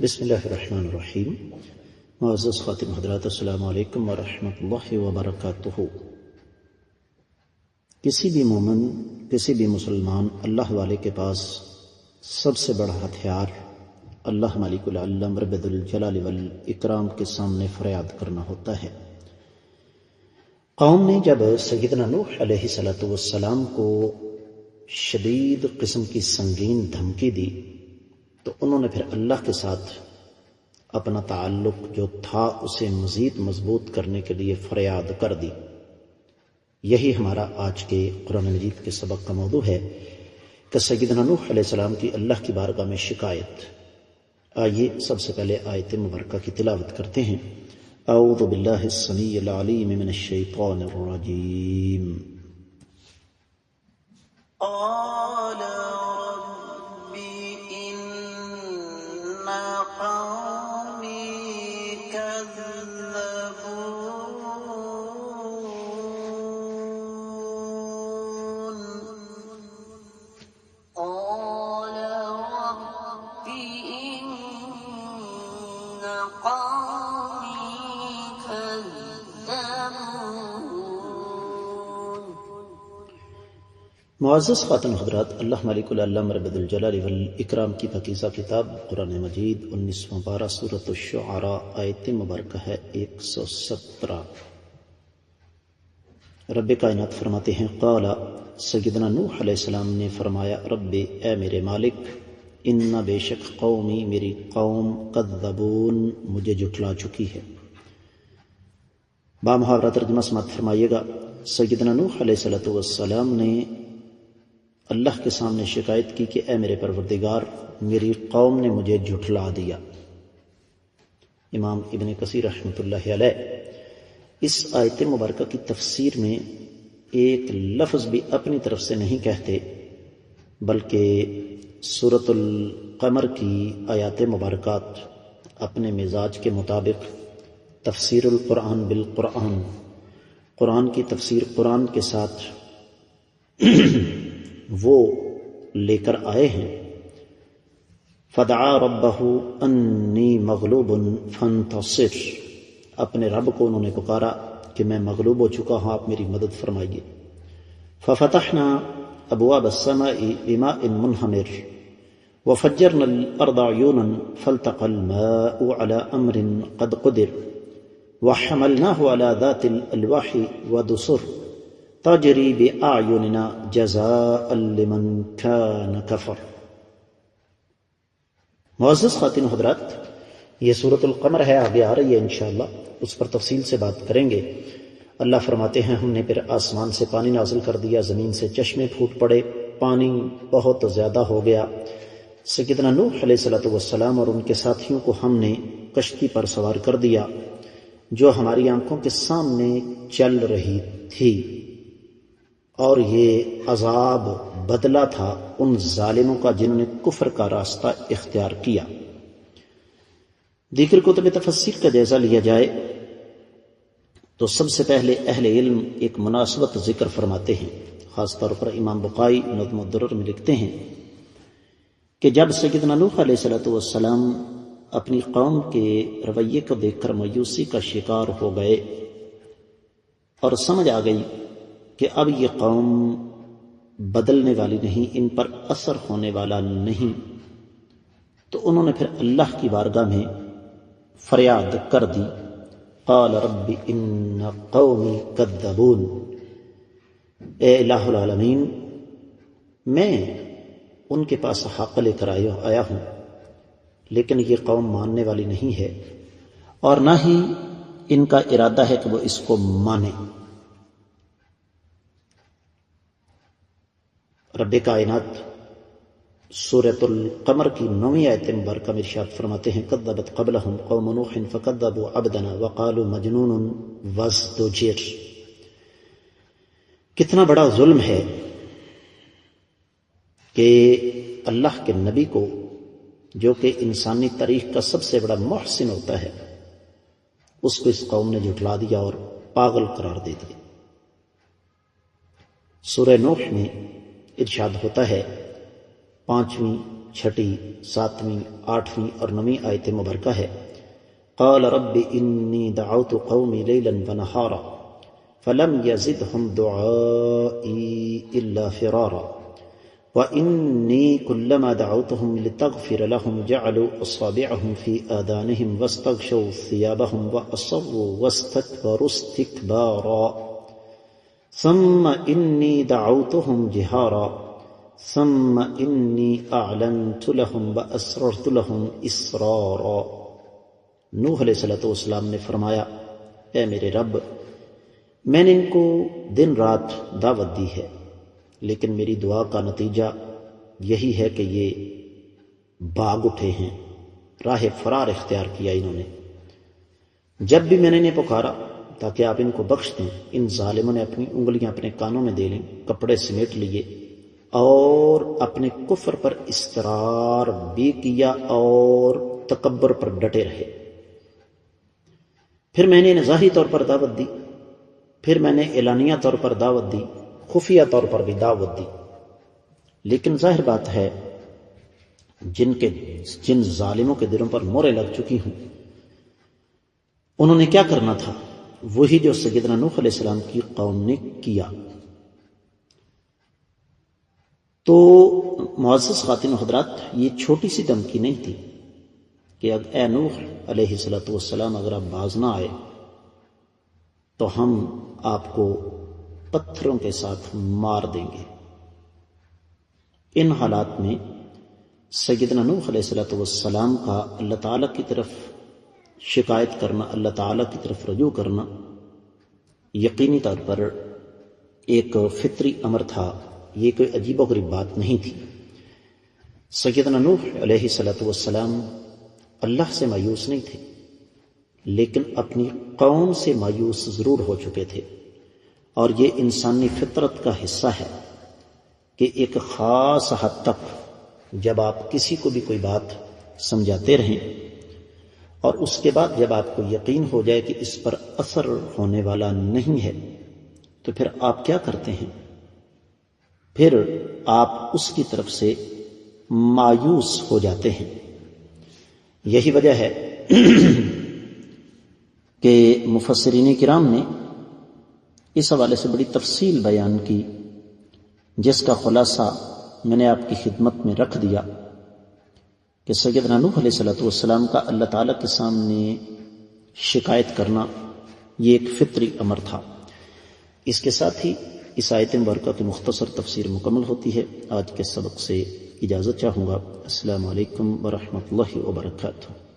بسم اللہ الرحمن الرحیم۔ معزز خاتم حضرات، السلام علیکم ورحمۃ اللہ وبرکاتہ۔ کسی بھی مومن، کسی بھی مسلمان اللہ والے کے پاس سب سے بڑا ہتھیار اللہ مالک العالم رب الجلال والاکرام کے سامنے فریاد کرنا ہوتا ہے۔ قوم نے جب سیدنا نوح علیہ السلام کو شدید قسم کی سنگین دھمکی دی تو انہوں نے پھر اللہ کے ساتھ اپنا تعلق جو تھا اسے مزید مضبوط کرنے کے لیے فریاد کر دی۔ یہی ہمارا آج کے قرآن مجید کے سبق کا موضوع ہے کہ سیدنا نوح علیہ السلام کی اللہ کی بارگاہ میں شکایت۔ آئیے سب سے پہلے آیت مبارکہ کی تلاوت کرتے ہیں۔ اعوذ باللہ السمیع العلیم من الشیطان الرجیم۔ قال رب إن قومي كذبون قال رب إن قومي كذبون۔ معزز خاتون حضرات، اللہ مالک العالم رب الجلال والاکرام کی پاکیزہ کتاب قرآن مجید 19واں پارہ سورۃ الشعراء آیت مبارکہ ہے 117۔ رب کائنات فرماتے ہیں، قال سیدنا نوح علیہ السلام نے فرمایا، رب اے میرے مالک، ان بے شک قومی میری قوم کذبون مجھے جھٹلا چکی ہے۔ بامحاورہ ترجمہ سماعت فرمائیے گا۔ سیدنا نوح علیہ السلام نے اللہ کے سامنے شکایت کی کہ اے میرے پروردگار، میری قوم نے مجھے جھٹلا دیا۔ امام ابن کثیر رحمۃ اللہ علیہ اس آیت مبارکہ کی تفسیر میں ایک لفظ بھی اپنی طرف سے نہیں کہتے، بلکہ سورۃ القمر کی آیات مبارکات اپنے مزاج کے مطابق تفسیر القرآن بالقرآن، قرآن کی تفسیر قرآن کے ساتھ وہ لے کر آئے ہیں۔ فدعا ربہ انی مغلوب فانتصر، اپنے رب کو انہوں نے پکارا کہ میں مغلوب ہو چکا ہوں، آپ میری مدد فرمائیے۔ ففتحنا ابواب السماء بماء منہمر وفجرنا الارض عیونا فالتقى الماء على امر قد قدر وحملناه على ذات الالواح ودسر تجری بأعیننا جزاء لمن کان کفر۔ معزز خواتین و حضرات، یہ سورۃ القمر ہے، آگے آ رہی ہے انشاءاللہ، اس پر تفصیل سے بات کریں گے۔ اللہ فرماتے ہیں، ہم نے پھر آسمان سے پانی نازل کر دیا، زمین سے چشمے پھوٹ پڑے، پانی بہت زیادہ ہو گیا۔ سیدنا نوح علیہ السلام اور ان کے ساتھیوں کو ہم نے کشتی پر سوار کر دیا جو ہماری آنکھوں کے سامنے چل رہی تھی، اور یہ عذاب بدلہ تھا ان ظالموں کا جنہوں نے کفر کا راستہ اختیار کیا۔ دیگر کتب تفسیر کا جائزہ لیا جائے تو سب سے پہلے اہل علم ایک مناسبت ذکر فرماتے ہیں، خاص طور پر امام بقائی نظم الدرر میں لکھتے ہیں کہ جب سیدنا نوح علیہ السلام اپنی قوم کے رویے کو دیکھ کر مایوسی کا شکار ہو گئے اور سمجھ آ گئی کہ اب یہ قوم بدلنے والی نہیں، ان پر اثر ہونے والا نہیں، تو انہوں نے پھر اللہ کی بارگاہ میں فریاد کر دی، قال رب ان قومی کذبون، اے الہ العالمین، میں ان کے پاس حق لے کر آیا ہوں، لیکن یہ قوم ماننے والی نہیں ہے، اور نہ ہی ان کا ارادہ ہے کہ وہ اس کو مانے۔ رب کائنات سورۃ القمر کی 9ویں آیت مبارکہ میں ارشاد فرماتے ہیں، کذبت قبلہم قوم نوح فکذبوا عبدنا وقالوا مجنون وازدجر۔ کتنا بڑا ظلم ہے کہ اللہ کے نبی کو، جو کہ انسانی تاریخ کا سب سے بڑا محسن ہوتا ہے، اس کو اس قوم نے جھٹلا دیا اور پاگل قرار دے دیا۔ سورہ نوح میں ارشاد ہوتا ہے 5ویں چھٹی، 7ویں، 8ویں اور 9ویں آیت مبارکہ ہے قال رب انی دعوت قومی لیلا ونہارا فلم یزدہم دعائی الا فرارا وإني كلما دعوتهم لتغفر لهم جعلوا أصابعهم في آذانهم واستغشوا ثيابهم وأصروا واستكبروا استكبارا ثم إني دعوتهم جهارا ثم إني أعلنت لهم وأسررت لهم إسرارا۔ نوح علیہ السلام نے فرمایا اے میرے رب، میں نے ان کو دن رات دعوت دی ہے، لیکن میری دعا کا نتیجہ یہی ہے کہ یہ بھاگ اٹھے ہیں، راہ فرار اختیار کیا انہوں نے۔ جب بھی میں نے انہیں پکارا تاکہ آپ ان کو بخش دیں، ان ظالموں نے اپنی انگلیاں اپنے کانوں میں دے لیں، کپڑے سمیٹ لیے اور اپنے کفر پر اصرار بھی کیا اور تکبر پر ڈٹے رہے۔ پھر میں نے انہیں ظاہری طور پر دعوت دی، پھر میں نے اعلانیہ طور پر دعوت دی، خفیہ طور پر بھی دعوت دی، لیکن ظاہر بات ہے جن ظالموں کے دلوں پر موریں لگ چکی ہوں، انہوں نے کیا کرنا تھا؟ وہی جو سیدنا نوح علیہ السلام کی قوم نے کیا۔ تو معزز خواتین و حضرات، یہ چھوٹی سی دھمکی نہیں تھی کہ اے نوح علیہ السلام اگر آپ باز نہ آئے تو ہم آپ کو پتھروں کے ساتھ مار دیں گے۔ ان حالات میں سیدنا نوح علیہ السلام کا اللہ تعالیٰ کی طرف شکایت کرنا، اللہ تعالیٰ کی طرف رجوع کرنا یقینی طور پر ایک فطری امر تھا، یہ کوئی عجیب و غریب بات نہیں تھی۔ سیدنا نوح علیہ السلام اللہ سے مایوس نہیں تھے، لیکن اپنی قوم سے مایوس ضرور ہو چکے تھے، اور یہ انسانی فطرت کا حصہ ہے کہ ایک خاص حد تک جب آپ کسی کو بھی کوئی بات سمجھاتے رہیں اور اس کے بعد جب آپ کو یقین ہو جائے کہ اس پر اثر ہونے والا نہیں ہے تو پھر آپ کیا کرتے ہیں؟ پھر آپ اس کی طرف سے مایوس ہو جاتے ہیں۔ یہی وجہ ہے کہ مفسرین کرام نے اس حوالے سے بڑی تفصیل بیان کی، جس کا خلاصہ میں نے آپ کی خدمت میں رکھ دیا کہ سیدنا نوح علیہ السلام کا اللہ تعالیٰ کے سامنے شکایت کرنا یہ ایک فطری امر تھا۔ اس کے ساتھ ہی اس آیت مبارکہ کی مختصر تفسیر مکمل ہوتی ہے۔ آج کے سبق سے اجازت چاہوں گا۔ السلام علیکم ورحمۃ اللہ وبرکاتہ۔